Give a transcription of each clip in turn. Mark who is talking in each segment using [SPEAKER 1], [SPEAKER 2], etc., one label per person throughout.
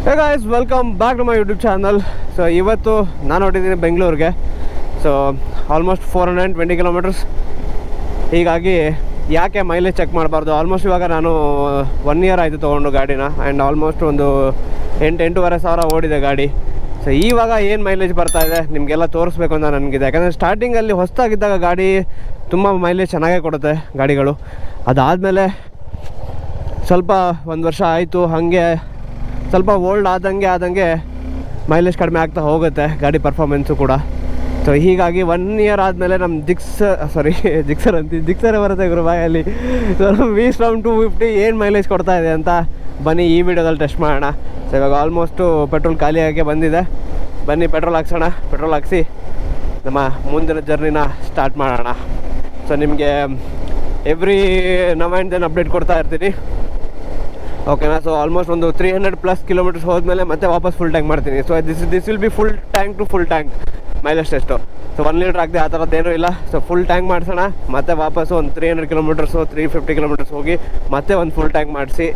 [SPEAKER 1] Hey guys, welcome back to my YouTube channel. So ಇವತ್ತು ನಾನು ಹೊಟ್ಟಿದ್ದೀನಿ ಬೆಂಗಳೂರಿಗೆ. So almost 420 kilometers. ಹೀಗಾಗಿ ಯಾಕೆ ಮೈಲೇಜ್ ಚೆಕ್ ಮಾಡಬಾರ್ದು. ಆಲ್ಮೋಸ್ಟ್ ಇವಾಗ ನಾನು 1 ಇಯರ್ ಆಯಿತು ತೊಗೊಂಡು ಗಾಡಿನ. ಆ್ಯಂಡ್ ಆಲ್ಮೋಸ್ಟ್ ಒಂದು 8-8.5 ಸಾವಿರ ಓಡಿದೆ ಗಾಡಿ. ಸೊ ಇವಾಗ ಏನು ಮೈಲೇಜ್ ಬರ್ತಾಯಿದೆ ನಿಮಗೆಲ್ಲ ತೋರಿಸ್ಬೇಕು ಅಂತ ನನಗಿದೆ. ಯಾಕಂದರೆ ಸ್ಟಾರ್ಟಿಂಗಲ್ಲಿ ಹೊಸದಾಗಿದ್ದಾಗ ಗಾಡಿ ತುಂಬ ಮೈಲೇಜ್ ಚೆನ್ನಾಗೇ ಕೊಡುತ್ತೆ ಗಾಡಿಗಳು. ಅದಾದಮೇಲೆ ಸ್ವಲ್ಪ 1 ವರ್ಷ ಆಯಿತು, ಹಾಗೆ ಸ್ವಲ್ಪ ಓಲ್ಡ್ ಆದಂಗೆ ಮೈಲೇಜ್ ಕಡಿಮೆ ಆಗ್ತಾ ಹೋಗುತ್ತೆ ಗಾಡಿ ಪರ್ಫಾರ್ಮೆನ್ಸು ಕೂಡ. ಸೊ ಹೀಗಾಗಿ 1 ಇಯರ್ ಆದಮೇಲೆ ನಮ್ಮ ಜಿಕ್ಸರೇ ಬರುತ್ತೆ ಗುರು ಬಾಯಲ್ಲಿ. ಸೊ ನಮ್ಮ V-Storm 250 ಏನು ಮೈಲೇಜ್ ಕೊಡ್ತಾ ಇದೆ ಅಂತ ಬನ್ನಿ ಈ ವಿಡಿಯೋದಲ್ಲಿ ಟೆಸ್ಟ್ ಮಾಡೋಣ. ಸೊ ಇವಾಗ ಆಲ್ಮೋಸ್ಟು ಪೆಟ್ರೋಲ್ ಖಾಲಿಯಾಗಿ ಬಂದಿದೆ. ಬನ್ನಿ ಪೆಟ್ರೋಲ್ ಹಾಕ್ಸೋಣ. ಪೆಟ್ರೋಲ್ ಹಾಕ್ಸಿ ನಮ್ಮ ಮುಂದಿನ ಜರ್ನಿನ ಸ್ಟಾರ್ಟ್ ಮಾಡೋಣ. ಸೊ ನಿಮಗೆ ಎವ್ರಿ ನವ್ ಆ್ಯಂಡ್ ದೆನ್ ಅಪ್ಡೇಟ್ ಕೊಡ್ತಾ ಇರ್ತೀನಿ, ಓಕೆನಾ. ಸೊ ಆಲ್ಮೋಸ್ಟ್ ಒಂದು 300+ ಕಿಲೋಮೀಟರ್ಸ್ ಹೋದ್ಮೇಲೆ ಮತ್ತೆ ವಾಪಸ್ ಫುಲ್ ಟ್ಯಾಂಕ್ ಮಾಡ್ತೀನಿ. So this will be full tank to full tank mileage test. So 1 litre ಆಗದೆ ಆ ಥರದ್ದೇನೂ ಇಲ್ಲ. ಸೊ ಫುಲ್ ಟ್ಯಾಂಕ್ ಮಾಡಿಸೋಣ, ಮತ್ತೆ ವಾಪಸ್ಸು ಒಂದು 300 ಕಿಲೋಮೀಟರ್ಸು 350 ಕಿಲೋಮೀಟರ್ಸ್ ಹೋಗಿ ಮತ್ತೆ ಒಂದು ಫುಲ್ ಟ್ಯಾಂಕ್ ಮಾಡಿಸಿ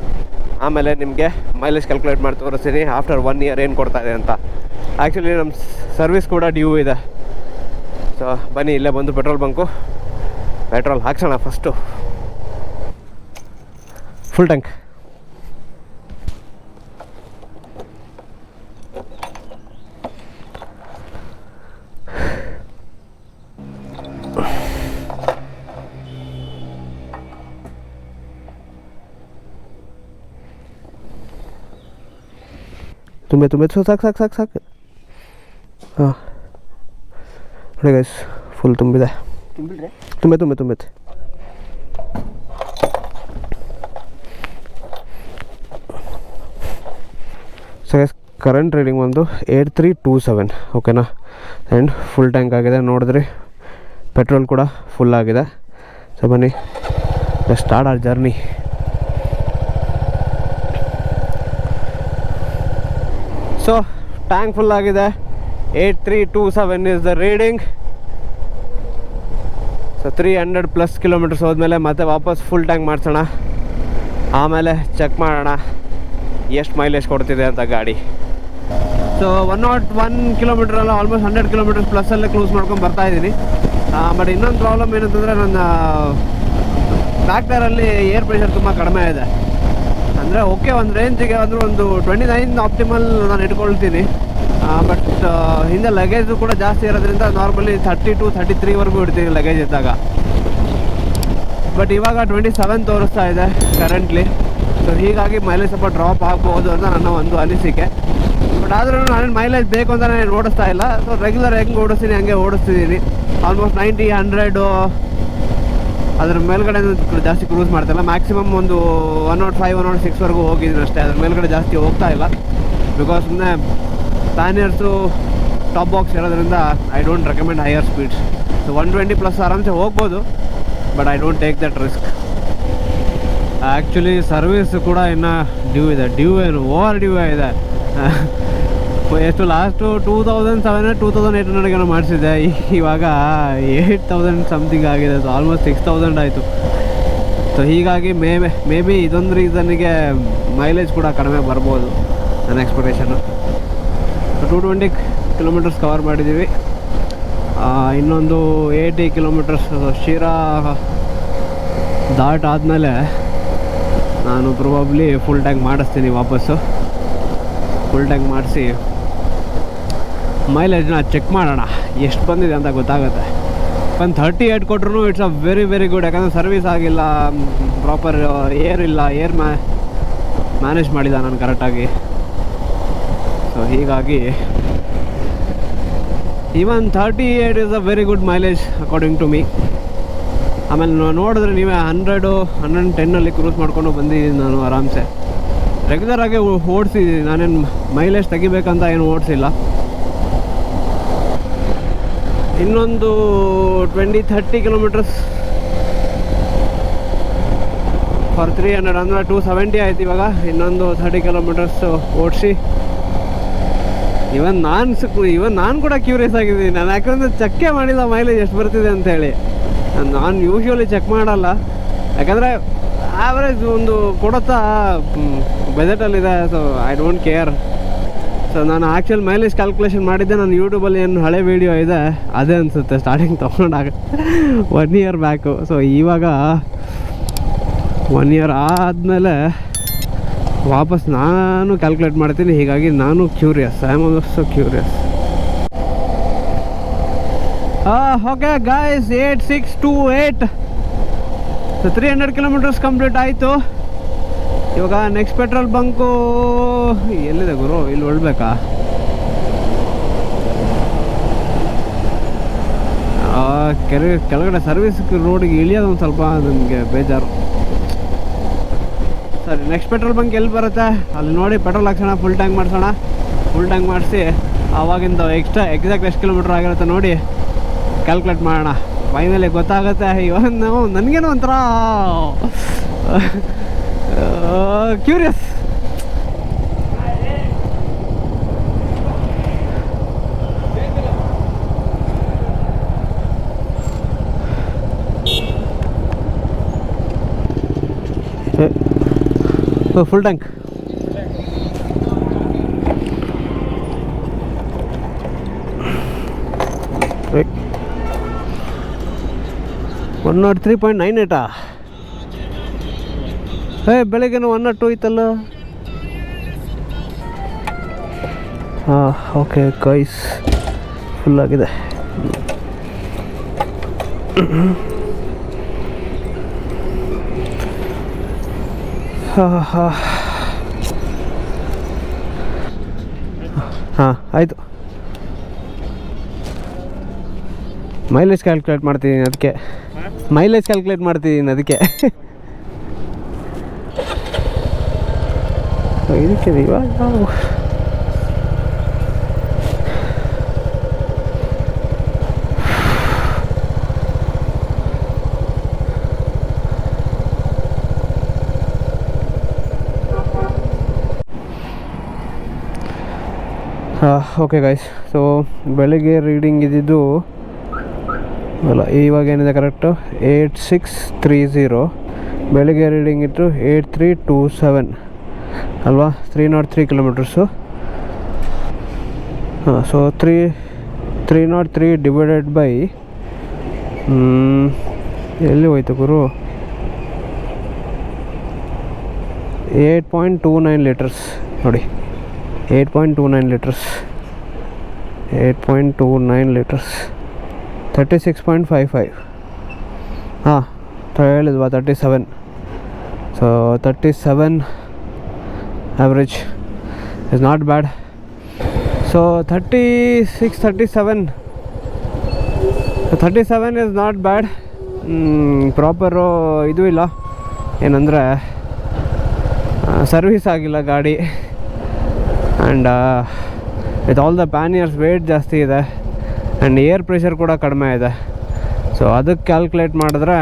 [SPEAKER 1] ಆಮೇಲೆ ನಿಮಗೆ ಮೈಲೇಜ್ ಕ್ಯಾಲ್ಕುಲೇಟ್ ಮಾಡಿ ತೋರಿಸ್ತೀನಿ ಆಫ್ಟರ್ 1 ಇಯರ್ ಏನು ಕೊಡ್ತಾ ಇದೆ ಅಂತ. ಆ್ಯಕ್ಚುಲಿ ನಮ್ಮ ಸರ್ವಿಸ್ ಕೂಡ ಡ್ಯೂ ಇದೆ. ಸೊ ಬನ್ನಿ ಇಲ್ಲೇ ಬಂದು ಪೆಟ್ರೋಲ್ ಬಂಕು ಪೆಟ್ರೋಲ್ ಹಾಕ್ಸೋಣ. First full tank. ತುಂಬೆ ಸಾಕು. ಹಾಂ ನೋಡಿ ಗೈಸ್, ಫುಲ್ ತುಂಬಿದೆ. ತುಂಬೆ ಸೊ ಗೈಸ್, ಕರೆಂಟ್ ರೀಡಿಂಗ್ ಒಂದು 8327, ಓಕೆನಾ. ಆ್ಯಂಡ್ ಫುಲ್ ಟ್ಯಾಂಕ್ ಆಗಿದೆ ನೋಡಿದ್ರಿ. ಪೆಟ್ರೋಲ್ ಕೂಡ ಫುಲ್ ಆಗಿದೆ. ಸೊ ಬನ್ನಿ start our journey. So tank full ಆಗಿದೆ. 8327 is the reading. So 300+ kilometers ಹೋದ್ಮೇಲೆ ಮತ್ತೆ ವಾಪಸ್ ಫುಲ್ ಟ್ಯಾಂಕ್ ಮಾಡಿಸೋಣ. ಆಮೇಲೆ ಚೆಕ್ ಮಾಡೋಣ ಎಷ್ಟು ಮೈಲೇಜ್ ಕೊಡ್ತಿದೆ ಅಂತ ಗಾಡಿ. ಸೊ 101 ಕಿಲೋಮೀಟ್ರಲ್ಲ ಆಲ್ಮೋಸ್ಟ್ 100 ಕಿಲೋಮೀಟರ್ಸ್ ಪ್ಲಸ್ಸಲ್ಲೇ ಕ್ಲೂಸ್ ಮಾಡ್ಕೊಂಡು ಬರ್ತಾಯಿದ್ದೀನಿ. ಬಟ್ ಇನ್ನೊಂದು ಪ್ರಾಬ್ಲಮ್ ಏನಂತಂದರೆ ನನ್ನ ಬ್ಯಾಕ್ ಟೈರಲ್ಲಿ ಏರ್ ಪ್ರೆಷರ್ ತುಂಬ ಕಡಿಮೆ ಇದೆ. ಅಂದರೆ ಓಕೆ, ಒಂದು ರೇಂಜಿಗೆ ಅಂದರೆ ಒಂದು 29 ಆಪ್ಟಿಮಲ್ ನಾನು ಇಟ್ಕೊಳ್ತೀನಿ. ಬಟ್ ಹಿಂದೆ ಲಗೇಜು ಕೂಡ ಜಾಸ್ತಿ ಇರೋದ್ರಿಂದ ನಾರ್ಮಲಿ 32-33ವರೆಗೂ ಇಡ್ತೀನಿ ಲಗೇಜ್ ಇದ್ದಾಗ. ಬಟ್ ಇವಾಗ 27 ತೋರಿಸ್ತಾ ಇದೆ ಕರೆಂಟ್ಲಿ. ಸೊ ಹೀಗಾಗಿ ಮೈಲೇಜ್ ಸ್ವಲ್ಪ ಡ್ರಾಪ್ ಆಗ್ಬೋದು ಅಂತ ನನ್ನ ಒಂದು ಅನಿಸಿಕೆ. ಬಟ್ ಆದರೂ ನಾನೇನು ಮೈಲೇಜ್ ಬೇಕು ಅಂತ ನಾನು ಓಡಿಸ್ತಾ ಇಲ್ಲ. ಸೊ ರೆಗ್ಯುಲರ್ ಹೆಂಗೆ ಓಡಿಸ್ತೀನಿ ಹಂಗೆ ಓಡಿಸ್ತಿದ್ದೀನಿ. ಆಲ್ಮೋಸ್ಟ್ 90-100 ಅದ್ರ ಮೇಲ್ಗಡೆ ಜಾಸ್ತಿ ಕ್ರೂಸ್ ಮಾಡ್ತಾಯಿಲ್ಲ. ಮ್ಯಾಕ್ಸಿಮಮ್ ಒಂದು 105-106ವರೆಗೂ ಹೋಗಿದ್ದೀನಿ ಅಷ್ಟೇ. ಅದ್ರ ಮೇಲ್ಗಡೆ ಜಾಸ್ತಿ ಹೋಗ್ತಾ ಇಲ್ಲ. ಬಿಕಾಸ್ ಸುಮ್ಮನೆ ಪ್ಯಾನಿಯರ್ಸು ಟಾಪ್ ಬಾಕ್ಸ್ ಇರೋದ್ರಿಂದ I don't recommend higher speeds. So 120+ ಆರಾಮ್ಸೆ ಹೋಗ್ಬೋದು, but I don't take that risk. Actually service ಕೂಡ ಇನ್ನೂ ಡ್ಯೂ ಏನು ಓವರ್ ಡ್ಯೂ ಇದೆ. ಎಷ್ಟು ಲಾಸ್ಟು 2700-2800 ಮಾಡಿಸಿದ್ದೆ. ಇವಾಗ 8000 ಸಮಥಿಂಗ್ ಆಗಿದೆ. ಸೊ ಆಲ್ಮೋಸ್ಟ್ 6000 ಆಯಿತು. ಸೊ ಹೀಗಾಗಿ ಮೇ ಬಿ ಇದೊಂದು ರೀಸನ್ನಿಗೆ ಮೈಲೇಜ್ ಕೂಡ ಕಡಿಮೆ ಬರ್ಬೋದು ನನ್ನ ಎಕ್ಸ್ಪೆಕ್ಟೇಷನ್ನು. 220 ಕಿಲೋಮೀಟರ್ಸ್ ಕವರ್ ಮಾಡಿದ್ದೀವಿ. ಇನ್ನೊಂದು 80 ಕಿಲೋಮೀಟರ್ಸ್ ಶಿರಾ ದಾಟ್ ಆದಮೇಲೆ ನಾನು ಪ್ರೊಬಬ್ಲಿ ಫುಲ್ ಟ್ಯಾಂಕ್ ಮಾಡಿಸ್ತೀನಿ ವಾಪಸ್ಸು. ಫುಲ್ ಟ್ಯಾಂಕ್ ಮಾಡಿಸಿ ಮೈಲೇಜ್ನ ಚೆಕ್ ಮಾಡೋಣ ಎಷ್ಟು ಬಂದಿದೆ ಅಂತ ಗೊತ್ತಾಗುತ್ತೆ. ಒಂದು 38 ಕೊಟ್ಟರು ಇಟ್ಸ್ ಅ ವೆರಿ ಗುಡ್. ಯಾಕಂದರೆ ಸರ್ವಿಸ್ ಆಗಿಲ್ಲ, ಪ್ರಾಪರ್ ಏರ್ ಇಲ್ಲ, ಏರ್ ಮ್ಯಾನೇಜ್ ಮಾಡಿಲ್ಲ ನಾನು ಕರೆಕ್ಟಾಗಿ. ಸೊ ಹೀಗಾಗಿ even 38 is a very good mileage according to me. ಆಮೇಲೆ ನೋಡಿದ್ರೆ ನೀವೇ 100-110 ಕ್ರೂಸ್ ಮಾಡ್ಕೊಂಡು ಬಂದಿದ್ದೀನಿ ನಾನು ಆರಾಮ್ಸೆ. ರೆಗ್ಯುಲರಾಗಿ ಓಡಿಸಿದ್ದೀನಿ, ನಾನೇನು ಮೈಲೇಜ್ ತೆಗಿಬೇಕಂತ ಏನು ಓಡಿಸಿಲ್ಲ. ಇನ್ನೊಂದು 20-30 ಕಿಲೋಮೀಟರ್ಸ್ ಫಾರ್ 300 ಅಂದರೆ 270 ಆಯ್ತು ಇವಾಗ. ಇನ್ನೊಂದು 30 ಕಿಲೋಮೀಟರ್ಸ್ ಓಡಿಸಿ ಇವನ್ ನಾನು ಕೂಡ ಕ್ಯೂರಿಯಸ್ ಆಗಿದ್ದೀನಿ. ನಾನು ಯಾಕಂದರೆ ಚೆಕ್ಕೇ ಮಾಡಿಲ್ಲ ಮೈಲೇಜ್ ಎಷ್ಟು ಬರ್ತಿದೆ ಅಂಥೇಳಿ. ನಾನು ಯೂಶ್ವಲಿ ಚೆಕ್ ಮಾಡಲ್ಲ, ಯಾಕಂದರೆ ಆ್ಯಾವ್ರೇಜ್ ಒಂದು ಕೊಡುತ್ತಾ ಬಜೆಟಲ್ಲಿದೆ. So I don't care so ನಾನು ಆ್ಯಕ್ಚುಲ್ ಮೈಲೇಜ್ ಕ್ಯಾಲ್ಕುಲೇಷನ್ ಮಾಡಿದ್ದೆ, ನಾನು ಯೂಟ್ಯೂಬಲ್ಲಿ ಏನು ಹಳೆ ವೀಡಿಯೋ ಇದೆ ಅದೇ ಅನಿಸುತ್ತೆ ಸ್ಟಾರ್ಟಿಂಗ್ ತೊಗೊಂಡಾಗ 1 ಇಯರ್ ಬ್ಯಾಕು. ಸೊ ಇವಾಗ 1 ಇಯರ್ ಆದಮೇಲೆ ವಾಪಸ್ ನಾನು ಕ್ಯಾಲ್ಕುಲೇಟ್ ಮಾಡ್ತೀನಿ. ಹೀಗಾಗಿ ನಾನು curious, I am also curious. Okay guys, 8628. So 300 kilometers complete ಆಯಿತು. ಇವಾಗ ನೆಕ್ಸ್ಟ್ ಪೆಟ್ರೋಲ್ ಬಂಕು ಎಲ್ಲಿದೆ ಗುರು? ಇಲ್ಲಿ ಹೊಳ್ಬೇಕಾ? ಕೆಳಗಡೆ ಸರ್ವಿಸ್ ರೋಡಿಗೆ ಇಳಿಯೋದು ಒಂದು ಸ್ವಲ್ಪ ನನಗೆ ಬೇಜಾರು. ಸರಿ, ನೆಕ್ಸ್ಟ್ ಪೆಟ್ರೋಲ್ ಬಂಕ್ ಎಲ್ಲಿ ಬರುತ್ತೆ ಅಲ್ಲಿ ನೋಡಿ ಪೆಟ್ರೋಲ್ ಹಾಕ್ಸೋಣ, ಫುಲ್ ಟ್ಯಾಂಕ್ ಮಾಡಿಸೋಣ. ಫುಲ್ ಟ್ಯಾಂಕ್ ಮಾಡಿಸಿ ಆವಾಗಿಂದ ಎಕ್ಸಾಕ್ಟ್ ಎಷ್ಟು ಕಿಲೋಮೀಟ್ರ್ ಆಗಿರುತ್ತೆ ನೋಡಿ ಕ್ಯಾಲ್ಕುಲೇಟ್ ಮಾಡೋಣ. ಫೈನಲಿ ಗೊತ್ತಾಗುತ್ತೆ. ಇವನು ನನಗೇನೋ ಒಂಥರ ಕ್ಯೂರಿಯಸ್. Full tank. Right. 103.98. ಬೆಳಗ್ಗೆನೂ 102 ಇತ್ತಲ್ಲ. ಓಕೆ ಗೈಸ್, ಫುಲ್ ಆಗಿದೆ. ಆಯಿತು. ಮೈಲೇಜ್ ಕ್ಯಾಲ್ಕುಲೇಟ್ ಮಾಡ್ತಿದ್ದೀನಿ ಅದಕ್ಕೆ. ಇದಕ್ಕೆ ಇವಾಗ ನಾವು ಓಕೆ ಗೈಸ್. ಸೊ ಬೆಳಗ್ಗೆ ರೀಡಿಂಗ್ ಇದ್ದಿದ್ದು ಅಲ್ಲ, ಇವಾಗ ಏನಿದೆ ಕರೆಕ್ಟು 8630. ಬೆಳಗ್ಗೆ ರೀಡಿಂಗ್ ಇತ್ತು 8327 ಅಲ್ವಾ, 303 ಕಿಲೋಮೀಟರ್ಸು. ಸೊ 303 ಡಿವೈಡೆಡ್ ಬೈ ಎಲ್ಲಿ ಹೋಯ್ತು ಗುರು? 8.29 ಲೀಟರ್ಸ್ ನೋಡಿ. 8.29 litres 36.55. ಹೇಳಿದ್ವಾ 37. So 37 average is not bad. So 37 is not bad. Proper ಇದು ಇಲ್ಲ, ಏನಂದರೆ ಸರ್ವಿಸ್ ಆಗಿಲ್ಲ ಗಾಡಿ. And with all the panniers weight ಜಾಸ್ತಿ ಇದೆ ಆ್ಯಂಡ್ ಏರ್ ಪ್ರೆಷರ್ ಕೂಡ ಕಡಿಮೆ ಇದೆ. ಸೊ ಅದಕ್ಕೆ ಕ್ಯಾಲ್ಕುಲೇಟ್ ಮಾಡಿದ್ರೆ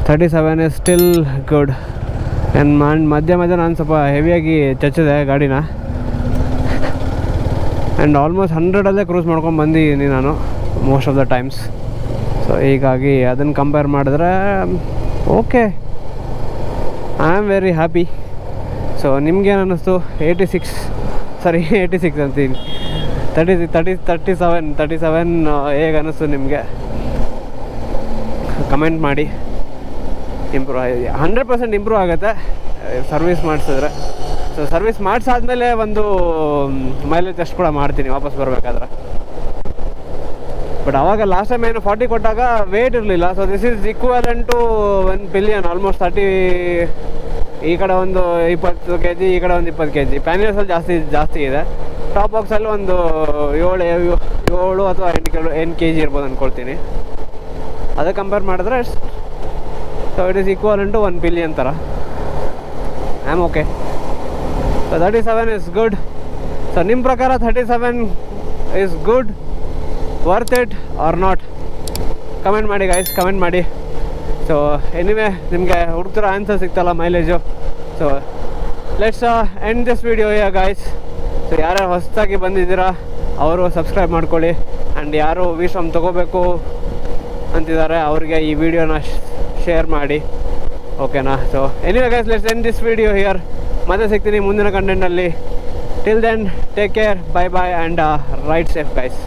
[SPEAKER 1] 37 ಇಸ್ ಸ್ಟಿಲ್ ಗುಡ್. ಮಧ್ಯ ನಾನು ಸ್ವಲ್ಪ ಹೆವಿಯಾಗಿ ಚಚ್ಚಿದೆ ಗಾಡಿನ. ಆ್ಯಂಡ್ ಆಲ್ಮೋಸ್ಟ್ 100ಅಲ್ಲೇ ಕ್ರೂಸ್ ಮಾಡ್ಕೊಂಡು ಬಂದಿದ್ದೀನಿ ನಾನು most of the times. So ಹೀಗಾಗಿ ಅದನ್ನು ಕಂಪೇರ್ ಮಾಡಿದ್ರೆ okay, I am very happy. So ನಿಮ್ಗೇನು ಅನ್ನಿಸ್ತು? 86 ಅಂತೀನಿ, 37 ಹೇಗೆ ಅನ್ನಿಸ್ತು ನಿಮಗೆ? ಕಮೆಂಟ್ ಮಾಡಿ. 100% ಇಂಪ್ರೂವ್ ಆಗುತ್ತೆ ಸರ್ವಿಸ್ ಮಾಡಿಸಿದ್ರೆ. ಸೊ ಸರ್ವಿಸ್ ಮಾಡಿಸಾದ್ಮೇಲೆ ಒಂದು ಮೈಲೇಜ್ ಟೆಸ್ಟ್ ಕೂಡ ಮಾಡ್ತೀನಿ ವಾಪಸ್ ಬರಬೇಕಾದ್ರೆ. ಬಟ್ ಆವಾಗ ಲಾಸ್ಟ್ ಟೈಮ್ ಏನು 40 ಕೊಟ್ಟಾಗ ವೇಟ್ ಇರಲಿಲ್ಲ. So this is equivalent to 1 billion, almost 30. ಈ ಕಡೆ ಒಂದು 20 kg, ಈ ಕಡೆ ಒಂದು 20 kg. ಪ್ಯಾನಿಯರ್ಸಲ್ಲಿ ಜಾಸ್ತಿ ಇದೆ. ಟಾಪ್ ಬಾಕ್ಸಲ್ಲಿ ಒಂದು 7 ಅಥವಾ 8 kg ಇರ್ಬೋದು ಅಂದ್ಕೊಳ್ತೀನಿ. ಅದಕ್ಕೆ ಕಂಪೇರ್ ಮಾಡಿದ್ರೆ so it is equivalent to 1 billion ಥರ. I am okay. So 37 is good. So ನಿಮ್ಮ ಪ್ರಕಾರ 37 is good, worth it or not? Comment ಮಾಡಿ ಗೈಸ್, ಕಮೆಂಟ್ ಮಾಡಿ. ಸೊ ಎನಿವೇ, ನಿಮಗೆ ಹುಡುಕ್ತಿರೋ ಆನ್ಸರ್ ಸಿಗ್ತಲ್ಲ mileage. So let's end this video guys. So ಯಾರ್ಯಾರು ಹೊಸದಾಗಿ ಬಂದಿದ್ದೀರಾ ಅವರು ಸಬ್ಸ್ಕ್ರೈಬ್ ಮಾಡ್ಕೊಳ್ಳಿ. ಆ್ಯಂಡ್ ಯಾರು ವಿಶ್ರಮ್ ತೊಗೋಬೇಕು ಅಂತಿದ್ದಾರೆ ಅವ್ರಿಗೆ ಈ ವಿಡಿಯೋನ ಶೇರ್ ಮಾಡಿ, ಓಕೆನಾ? So anyway guys, let's end this video here. ಮತ್ತೆ ಸಿಗ್ತೀನಿ ಮುಂದಿನ ಕಂಟೆಂಟಲ್ಲಿ. Till then take care, bye bye and ride safe guys.